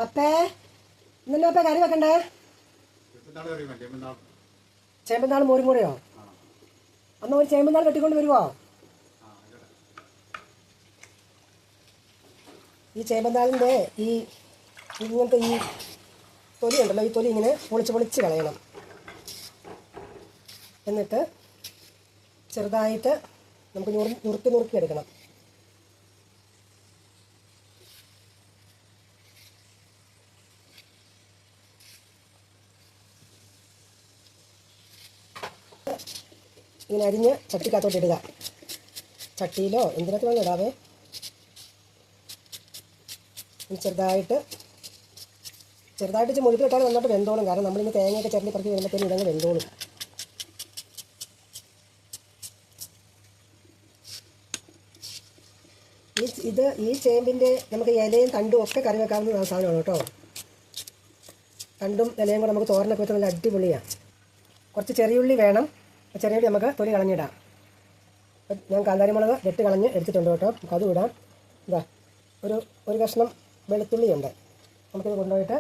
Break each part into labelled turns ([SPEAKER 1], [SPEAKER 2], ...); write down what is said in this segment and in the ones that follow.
[SPEAKER 1] അപ്പേ ഇന്നലെ അപ്പേ കറി വെക്കണ്ടേ? ചേമ്പന്താൾ മോരും കൂടെയോ? അന്ന് ഒരു ചേമ്പന്താൾ വെട്ടിക്കൊണ്ട് വരുവോ? ഈ ചേമ്പന്താളിൻ്റെ ഇങ്ങനത്തെ ഈ തൊലി ഉണ്ടല്ലോ, ഈ തൊലി ഇങ്ങനെ പൊളിച്ച് കളയണം. എന്നിട്ട് ചെറുതായിട്ട് നമുക്ക് നുറുക്കി എടുക്കണം. ഇങ്ങനെ അരിഞ്ഞ് ചട്ടിക്കകത്തോട്ട് ഇടുക. ചട്ടിയിലോ എന്തിനകത്ത് വേണം ഇടാവേ. ചെറുതായിട്ട് മുഴുപ്പിലിട്ടാൽ നന്നായിട്ട് വെന്തോളും. കാരണം നമ്മളിന്ന് തേങ്ങയൊക്കെ ചിരണ്ടി പറക്കി വരുമ്പോഴത്തേനും ഇതങ്ങ് വെന്തോളും. ഈ ചേമ്പിൻ്റെ നമുക്ക് ഇലയും തണ്ടും ഒക്കെ കറി വെക്കാവുന്ന സാധനമാണ് കേട്ടോ. തണ്ടും ഇലയും കൂടെ നമുക്ക് തോരനൊക്കെ വെച്ചാൽ നല്ല അടിപൊളിയാണ്. കുറച്ച് ചെറിയുള്ളി വേണം. ചെറിയുള്ളി നമുക്ക് തൊലി കളഞ്ഞിടാം. ഞാൻ കാന്താരിമുളക് വെട്ടി കളഞ്ഞ് എടുത്തിട്ടുണ്ട് കേട്ടോ. അതും ഇടാം. ഇതാ ഒരു കഷ്ണം വെളുത്തുള്ളിയുണ്ട്. നമുക്കിത് കൊണ്ടുപോയിട്ട്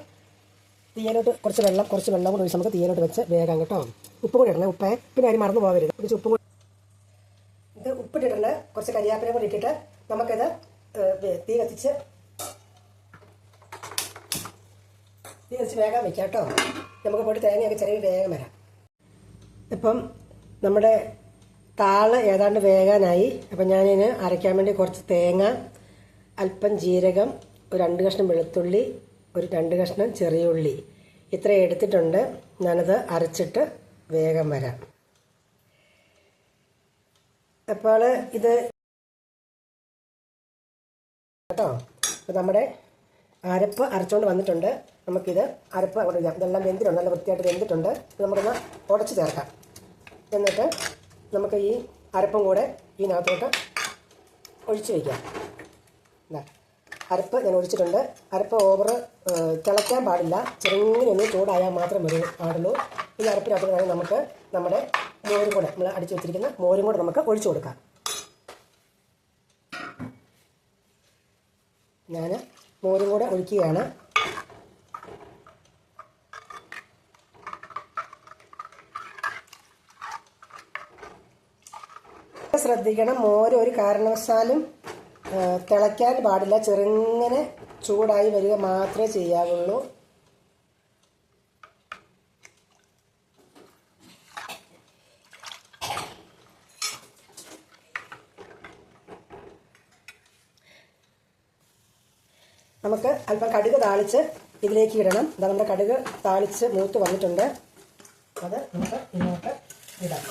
[SPEAKER 1] തീയലോട്ട് കുറച്ച് വെള്ളം കൂടെ ഒഴിച്ച് നമുക്ക് തീയലോട്ട് വെച്ച് വേഗം കേട്ടോ. ഉപ്പ് കൂടി ഇടണം. ഉപ്പേ പിന്നെ അരി മറന്നു പോകരുത്. കുറച്ച് ഉപ്പ് കൂടി ഇത് ഉപ്പിട്ടിട്ടുണ്ട്. കുറച്ച് കരിയാപ്പിലയും കൂടി ഇട്ടിട്ട് നമുക്കിത് തീ കത്തിച്ച് വേഗം വയ്ക്കാം കേട്ടോ. നമുക്ക് പോയിട്ട് തേങ്ങയൊക്കെ ചെറിയ വേഗം വരാം. ഇപ്പം നമ്മുടെ താള് ഏതാണ്ട് വേകാനായി. അപ്പം ഞാനിതിന് അരയ്ക്കാൻ വേണ്ടി കുറച്ച് തേങ്ങ, അല്പം ജീരകം, ഒരു 2 കഷ്ണം വെളുത്തുള്ളി, ഒരു 2 കഷ്ണം ചെറിയ ഉള്ളി ഇത്ര എടുത്തിട്ടുണ്ട്. ഞാനത് അരച്ചിട്ട് വേഗം വരാം. അപ്പോൾ ഇത് കേട്ടോ. അപ്പോൾ നമ്മുടെ അരപ്പ് അരച്ചുകൊണ്ട് വന്നിട്ടുണ്ട്. നമുക്കിത് അരപ്പ് അങ്ങോട്ട് ഇടാം. ഇതെല്ലാം വെന്തിട്ടുണ്ട്, നല്ല വൃത്തിയായിട്ട് വെന്തിട്ടുണ്ട്. ഇത് നമുക്കൊന്ന് ഉടച്ച് ചേർക്കാം. എന്നിട്ട് നമുക്ക് ഈ അരപ്പും കൂടെ ഇതിനകത്തോട്ട് ഒഴിച്ച് വയ്ക്കാം. അരപ്പ് ഞാൻ ഒഴിച്ചിട്ടുണ്ട്. അരപ്പ് ഓവർ തിളയ്ക്കാൻ പാടില്ല. ചെറുങ്ങനെ ചൂടായാൽ മാത്രം പാടുള്ളൂ. ഈ അരപ്പിനകത്ത് വേണമെങ്കിൽ നമുക്ക് നമ്മുടെ മോരും കൂടെ നമ്മൾ അടിച്ചു വെച്ചിരിക്കുന്ന മോരും കൂടെ നമുക്ക് ഒഴിച്ചു കൊടുക്കാം. ഞാൻ മോരും കൂടെ ഒഴിക്കുകയാണ്. ശ്രദ്ധിക്കണം, മോര് ഒരു കാരണവശാലും തിളയ്ക്കാൻ പാടില്ല. ചെറുങ്ങനെ ചൂടായി വരിക മാത്രമേ ചെയ്യാവുള്ളൂ. നമുക്ക് അല്പം കടുക് താളിച്ച് ഇതിലേക്ക് ഇടണം. ഇതാ നമ്മുടെ കടുക് താളിച്ച് മൂത്ത് വന്നിട്ടുണ്ട്. അത് നമുക്ക് ഇങ്ങോട്ട് ഇടാം.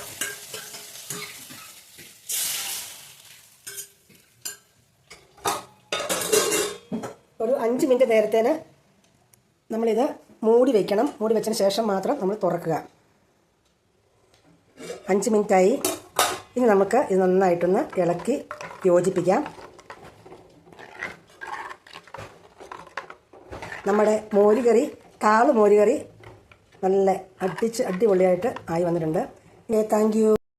[SPEAKER 1] ഒരു 5 മിനിറ്റ് നേരത്തേന് നമ്മളിത് മൂടി വയ്ക്കണം. മൂടി വെച്ചതിന് ശേഷം മാത്രം നമ്മൾ തുറക്കുക. 5 മിനിറ്റായി. ഇനി നമുക്ക് ഇത് നന്നായിട്ടൊന്ന് ഇളക്കി യോജിപ്പിക്കാം. നമ്മുടെ മോരുകറി, മോരുകറി നല്ല അടിപൊളിയായിട്ട് ആയി വന്നിട്ടുണ്ട്. Thank you.